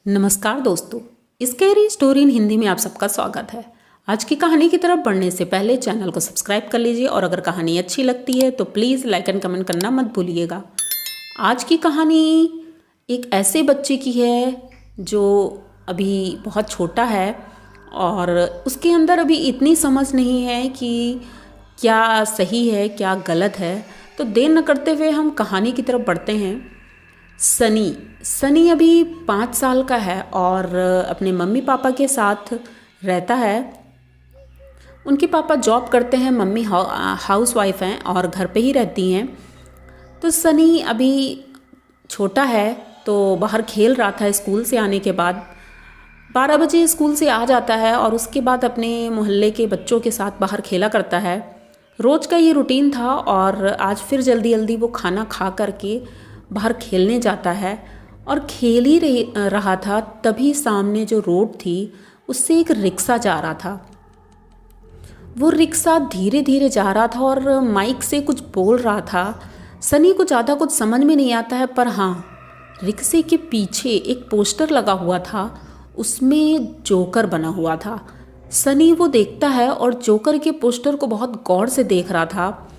नमस्कार दोस्तों, scary story in Hindi में आप सबका स्वागत है। आज की कहानी की तरफ बढ़ने से पहले चैनल को सब्सक्राइब कर लीजिए और अगर कहानी अच्छी लगती है तो प्लीज़ लाइक एंड कमेंट करना मत भूलिएगा। आज की कहानी एक ऐसे बच्चे की है जो अभी बहुत छोटा है और उसके अंदर अभी इतनी समझ नहीं है कि क्या सही है क्या गलत है। तो देर न करते हुए हम कहानी की तरफ बढ़ते हैं। सनी अभी 5 साल का है और अपने मम्मी पापा के साथ रहता है। उनके पापा जॉब करते हैं, मम्मी हाउस वाइफ हैं और घर पे ही रहती हैं। तो सनी अभी छोटा है तो बाहर खेल रहा था। स्कूल से आने के बाद 12 बजे स्कूल से आ जाता है और उसके बाद अपने मोहल्ले के बच्चों के साथ बाहर खेला करता है। रोज़ का ये रूटीन था और आज फिर जल्दी जल्दी वो खाना खा करके बाहर खेलने जाता है और खेल ही रहा था। तभी सामने जो रोड थी उससे एक रिक्शा जा रहा था। वो रिक्शा धीरे धीरे जा रहा था और माइक से कुछ बोल रहा था। सनी को ज़्यादा कुछ समझ में नहीं आता है, पर हाँ, रिक्शे के पीछे एक पोस्टर लगा हुआ था, उसमें जोकर बना हुआ था। सनी वो देखता है और जोकर के पोस्टर को बहुत गौर से देख रहा था।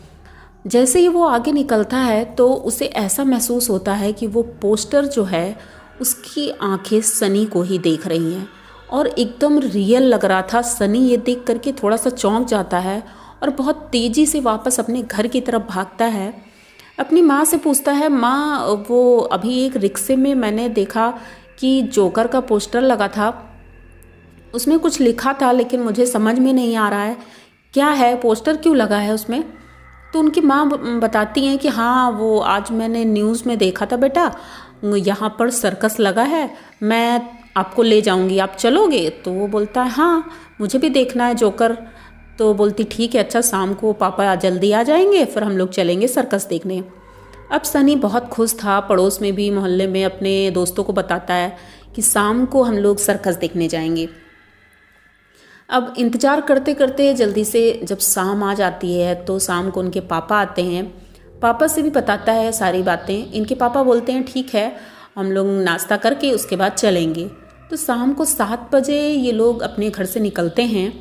जैसे ही वो आगे निकलता है तो उसे ऐसा महसूस होता है कि वो पोस्टर जो है उसकी आंखें सनी को ही देख रही हैं और एकदम रियल लग रहा था। सनी ये देख करके थोड़ा सा चौंक जाता है और बहुत तेज़ी से वापस अपने घर की तरफ भागता है। अपनी माँ से पूछता है, माँ वो अभी एक रिक्शे में मैंने देखा कि जोकर का पोस्टर लगा था, उसमें कुछ लिखा था लेकिन मुझे समझ में नहीं आ रहा है क्या है, पोस्टर क्यों लगा है उसमें। तो उनकी माँ बताती हैं कि हाँ, वो आज मैंने न्यूज़ में देखा था बेटा, यहाँ पर सर्कस लगा है, मैं आपको ले जाऊँगी, आप चलोगे। तो वो बोलता है हाँ, मुझे भी देखना है जोकर। तो बोलती ठीक है, अच्छा शाम को पापा जल्दी आ जाएंगे, फिर हम लोग चलेंगे सर्कस देखने। अब सनी बहुत खुश था। पड़ोस में भी मोहल्ले में अपने दोस्तों को बताता है कि शाम को हम लोग सर्कस देखने जाएंगे। अब इंतज़ार करते करते जल्दी से जब शाम आ जाती है तो शाम को उनके पापा आते हैं। पापा से भी बताता है सारी बातें। इनके पापा बोलते हैं ठीक है, हम लोग नाश्ता करके उसके बाद चलेंगे। तो शाम को 7 बजे ये लोग अपने घर से निकलते हैं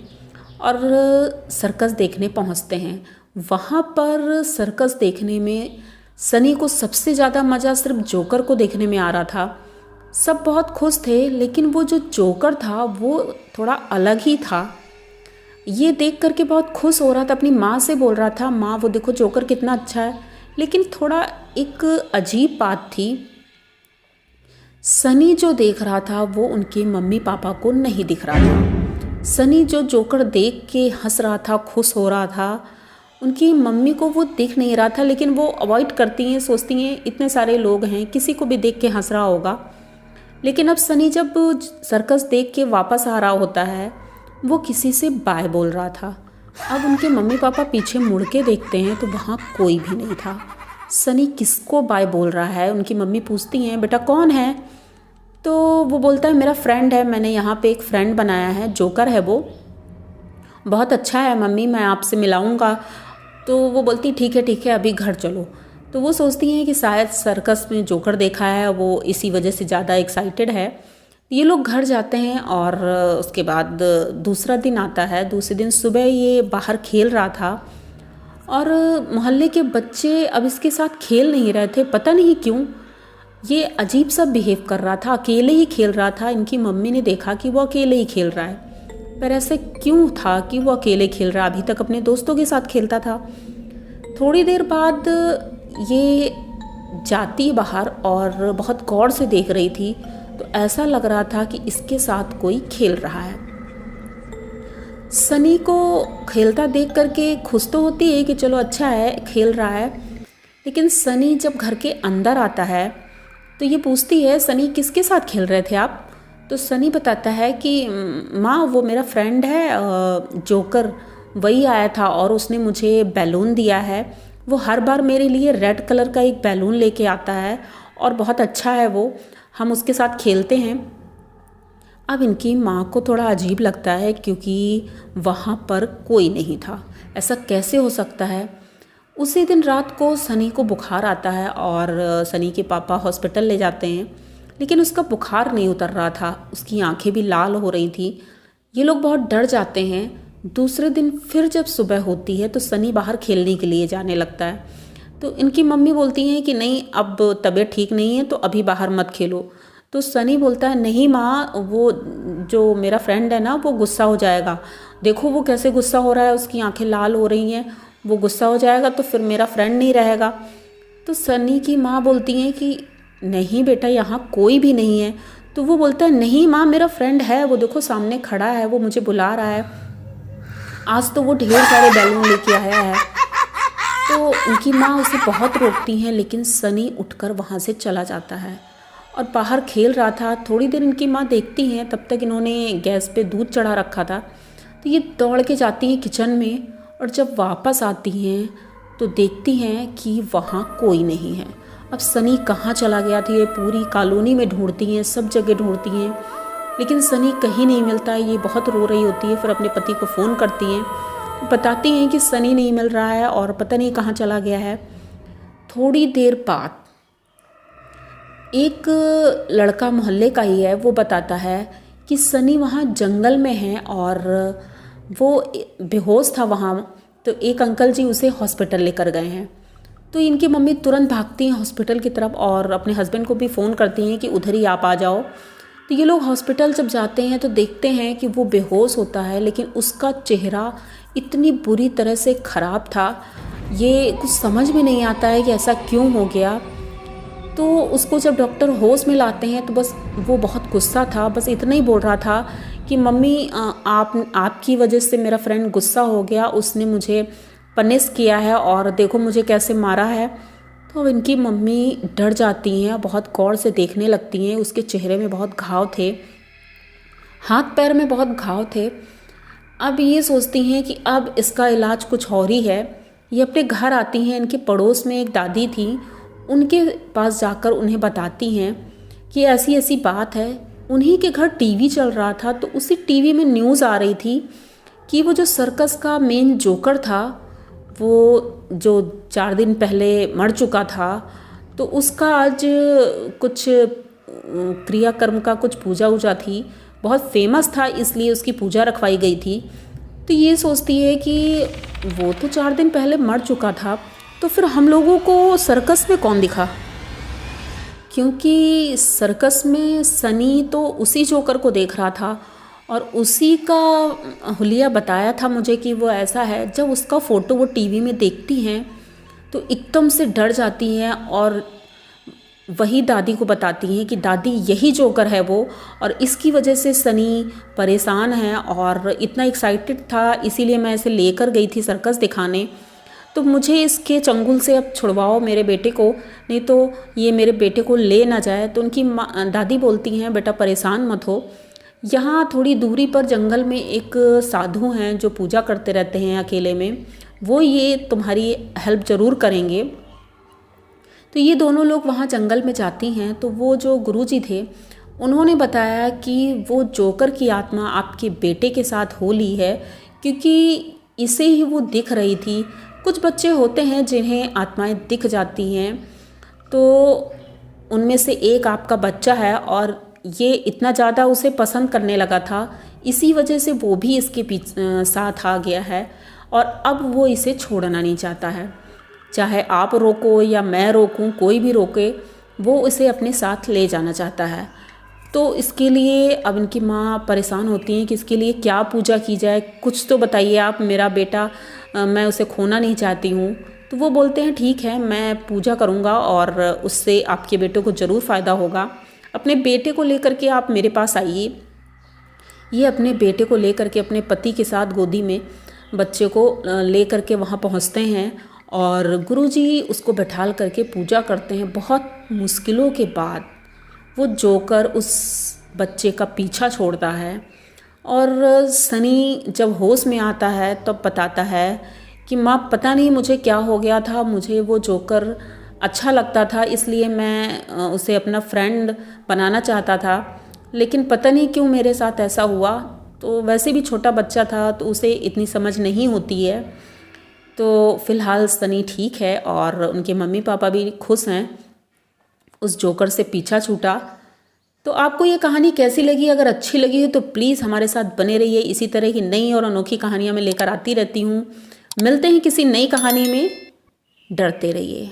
और सर्कस देखने पहुंचते हैं। वहाँ पर सर्कस देखने में सनी को सबसे ज़्यादा मज़ा सिर्फ जोकर को देखने में आ रहा था। सब बहुत खुश थे, लेकिन वो जो जोकर था वो थोड़ा अलग ही था। ये देख करके बहुत खुश हो रहा था। अपनी माँ से बोल रहा था, माँ वो देखो जोकर कितना अच्छा है। लेकिन थोड़ा एक अजीब बात थी, सनी जो देख रहा था वो उनके मम्मी पापा को नहीं दिख रहा था। सनी जो जोकर देख के हंस रहा था, खुश हो रहा था, उनकी मम्मी को वो दिख नहीं रहा था। लेकिन वो अवॉइड करती हैं, सोचती हैं इतने सारे लोग हैं, किसी को भी देख के हंस रहा होगा। लेकिन अब सनी जब सर्कस देख के वापस आ रहा होता है, वो किसी से बाय बोल रहा था। अब उनके मम्मी पापा पीछे मुड़ के देखते हैं तो वहाँ कोई भी नहीं था। सनी किसको बाय बोल रहा है? उनकी मम्मी पूछती हैं, बेटा कौन है? तो वो बोलता है मेरा फ्रेंड है, मैंने यहाँ पे एक फ्रेंड बनाया है, जोकर है, वो बहुत अच्छा है मम्मी, मैं आपसे मिलाऊँगा। तो वो बोलती ठीक है अभी घर चलो। तो वो सोचती हैं कि शायद सर्कस में जोकर देखा है, वो इसी वजह से ज़्यादा एक्साइटेड है। ये लोग घर जाते हैं और उसके बाद दूसरा दिन आता है। दूसरे दिन सुबह ये बाहर खेल रहा था और मोहल्ले के बच्चे अब इसके साथ खेल नहीं रहे थे। पता नहीं क्यों ये अजीब सा बिहेव कर रहा था, अकेले ही खेल रहा था। इनकी मम्मी ने देखा कि वो अकेले ही खेल रहा है, पर ऐसे क्यों था कि वो अकेले खेल रहा? अभी तक अपने दोस्तों के साथ खेलता था। थोड़ी देर बाद ये जाती बाहर और बहुत गौर से देख रही थी, तो ऐसा लग रहा था कि इसके साथ कोई खेल रहा है। सनी को खेलता देख करके खुश तो होती है कि चलो अच्छा है खेल रहा है। लेकिन सनी जब घर के अंदर आता है तो ये पूछती है, सनी किसके साथ खेल रहे थे आप? तो सनी बताता है कि माँ वो मेरा फ्रेंड है जोकर, वही आया था और उसने मुझे बैलून दिया है। वो हर बार मेरे लिए रेड कलर का एक बैलून लेके आता है और बहुत अच्छा है वो, हम उसके साथ खेलते हैं। अब इनकी माँ को थोड़ा अजीब लगता है क्योंकि वहाँ पर कोई नहीं था। ऐसा कैसे हो सकता है? उसी दिन रात को सनी को बुखार आता है और सनी के पापा हॉस्पिटल ले जाते हैं। लेकिन उसका बुखार नहीं उतर रहा था, उसकी आंखें भी लाल हो रही थी। ये लोग बहुत डर जाते हैं। दूसरे दिन फिर जब सुबह होती है तो सनी बाहर खेलने के लिए जाने लगता है। तो इनकी मम्मी बोलती हैं कि नहीं, अब तबीयत ठीक नहीं है तो अभी बाहर मत खेलो। तो सनी बोलता है नहीं माँ, वो जो मेरा फ्रेंड है ना वो गुस्सा हो जाएगा, देखो वो कैसे गुस्सा हो रहा है, उसकी आंखें लाल हो रही हैं, वो गुस्सा हो जाएगा तो फिर मेरा फ्रेंड नहीं रहेगा। तो सनी की माँ बोलती हैं कि नहीं बेटा, यहाँ कोई भी नहीं है। तो वो बोलता है नहीं माँ, मेरा फ्रेंड है, वो देखो सामने खड़ा है, वो मुझे बुला रहा है, आज तो वो ढेर सारे बैलून लेके आया है। तो उनकी माँ उसे बहुत रोकती हैं, लेकिन सनी उठकर वहाँ से चला जाता है और बाहर खेल रहा था। थोड़ी देर इनकी माँ देखती हैं, तब तक इन्होंने गैस पे दूध चढ़ा रखा था। तो ये दौड़ के जाती हैं किचन में, और जब वापस आती हैं तो देखती हैं कि वहाँ कोई नहीं है। अब सनी कहाँ चला गया था, ये पूरी कॉलोनी में ढूंढती हैं, सब जगह ढूंढती हैं, लेकिन सनी कहीं नहीं मिलता है। ये बहुत रो रही होती है, फिर अपने पति को फ़ोन करती हैं, बताती हैं कि सनी नहीं मिल रहा है और पता नहीं कहाँ चला गया है। थोड़ी देर बाद एक लड़का मोहल्ले का ही है, वो बताता है कि सनी वहाँ जंगल में है और वो बेहोश था वहाँ। तो एक अंकल जी उसे हॉस्पिटल लेकर गए हैं। तो इनकी मम्मी तुरंत भागती हैं हॉस्पिटल की तरफ और अपने हस्बैंड को भी फ़ोन करती हैं कि उधर ही आप आ जाओ। तो ये लोग हॉस्पिटल जब जाते हैं तो देखते हैं कि वो बेहोश होता है, लेकिन उसका चेहरा इतनी बुरी तरह से ख़राब था, ये कुछ समझ में नहीं आता है कि ऐसा क्यों हो गया। तो उसको जब डॉक्टर होश में लाते हैं तो बस वो बहुत गुस्सा था, बस इतना ही बोल रहा था कि मम्मी आपकी वजह से मेरा फ्रेंड गुस्सा हो गया, उसने मुझे पनिश किया है और देखो मुझे कैसे मारा है। तो अब इनकी मम्मी डर जाती हैं, बहुत गौर से देखने लगती हैं। उसके चेहरे में बहुत घाव थे, हाथ पैर में बहुत घाव थे। अब ये सोचती हैं कि अब इसका इलाज कुछ और ही है। ये अपने घर आती हैं, इनके पड़ोस में एक दादी थी, उनके पास जाकर उन्हें बताती हैं कि ऐसी ऐसी बात है। उन्हीं के घर टीवी चल रहा था, तो उसी टीवी में न्यूज़ आ रही थी कि वो जो सर्कस का मेन जोकर था, वो जो 4 दिन पहले मर चुका था, तो उसका आज कुछ क्रियाकर्म का कुछ पूजा वूजा थी, बहुत फेमस था इसलिए उसकी पूजा रखवाई गई थी। तो ये सोचती है कि वो तो 4 दिन पहले मर चुका था, तो फिर हम लोगों को सर्कस में कौन दिखा, क्योंकि सर्कस में सनी तो उसी जोकर को देख रहा था और उसी का हुलिया बताया था मुझे कि वो ऐसा है। जब उसका फ़ोटो वो टीवी में देखती हैं तो एकदम से डर जाती हैं और वही दादी को बताती हैं कि दादी यही जोकर है वो, और इसकी वजह से सनी परेशान है और इतना एक्साइटेड था, इसीलिए मैं इसे लेकर गई थी सर्कस दिखाने। तो मुझे इसके चंगुल से अब छुड़वाओ मेरे बेटे को, नहीं तो ये मेरे बेटे को ले ना जाए। तो उनकी दादी बोलती हैं बेटा परेशान मत हो, यहाँ थोड़ी दूरी पर जंगल में एक साधु हैं जो पूजा करते रहते हैं अकेले में, वो ये तुम्हारी हेल्प ज़रूर करेंगे। तो ये दोनों लोग वहाँ जंगल में जाती हैं। तो वो जो गुरुजी थे उन्होंने बताया कि वो जोकर की आत्मा आपके बेटे के साथ हो ली है, क्योंकि इसे ही वो दिख रही थी। कुछ बच्चे होते हैं जिन्हें आत्माएं दिख जाती हैं, तो उनमें से एक आपका बच्चा है और ये इतना ज़्यादा उसे पसंद करने लगा था, इसी वजह से वो भी इसके साथ आ गया है और अब वो इसे छोड़ना नहीं चाहता है। चाहे आप रोको या मैं रोकूं, कोई भी रोके, वो इसे अपने साथ ले जाना चाहता है। तो इसके लिए अब इनकी माँ परेशान होती हैं कि इसके लिए क्या पूजा की जाए, कुछ तो बताइए आप, मेरा बेटा मैं उसे खोना नहीं चाहती हूँ। तो वो बोलते हैं ठीक है, मैं पूजा करूँगा और उससे आपके बेटे को ज़रूर फ़ायदा होगा। अपने बेटे को लेकर के आप मेरे पास आइए। ये अपने बेटे को लेकर के अपने पति के साथ गोदी में बच्चे को लेकर के वहाँ पहुँचते हैं और गुरुजी उसको बैठाल करके पूजा करते हैं। बहुत मुश्किलों के बाद वो जोकर उस बच्चे का पीछा छोड़ता है और सनी जब होश में आता है तब बताता है कि माँ पता नहीं मुझे क्या हो गया था, मुझे वो जोकर अच्छा लगता था इसलिए मैं उसे अपना फ्रेंड बनाना चाहता था, लेकिन पता नहीं क्यों मेरे साथ ऐसा हुआ। तो वैसे भी छोटा बच्चा था तो उसे इतनी समझ नहीं होती है। तो फ़िलहाल सनी ठीक है और उनके मम्मी पापा भी खुश हैं, उस जोकर से पीछा छूटा। तो आपको ये कहानी कैसी लगी? अगर अच्छी लगी हो तो प्लीज़ हमारे साथ बने रहिए। इसी तरह की नई और अनोखी कहानियाँ मैं लेकर आती रहती हूँ। मिलते हैं किसी नई कहानी में। डरते रहिए।